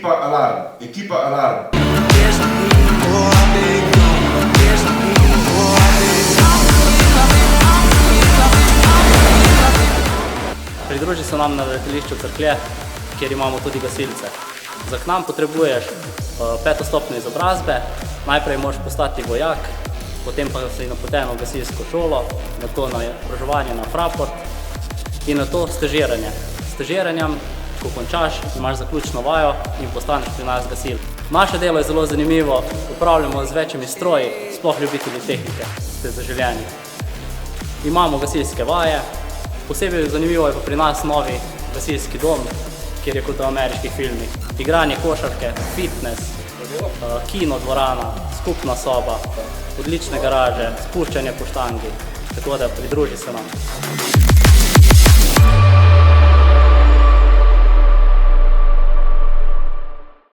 Ekipa Alarm, ekipa Alarm. Pridruži se nam na letališču Cerklje, kjer imamo tudi gasilce. Za k nam potrebuješ 5. stopnjo izobrazbe, najprej moraš postati vojak, potem pa si napoten v gasilsko šolo, nato na izobraževanje na Fraport in nato stažiranje. S stažiranjem, ko končaš, imaš zaključno vajo in postaneš pri nas gasilec. Naše delo je zelo zanimivo, upravljamo z večjimi stroji, sploh ljubitelji tehnike ste zaželeni. Imamo gasilske vaje, posebej zanimivo je pa pri nas novi gasilski dom, kjer je kot v ameriških filmih. Igranje košarke, fitness, kino dvorana, skupna soba, odlične garaže, spuščanje po štangi, tako da pridruži se nam.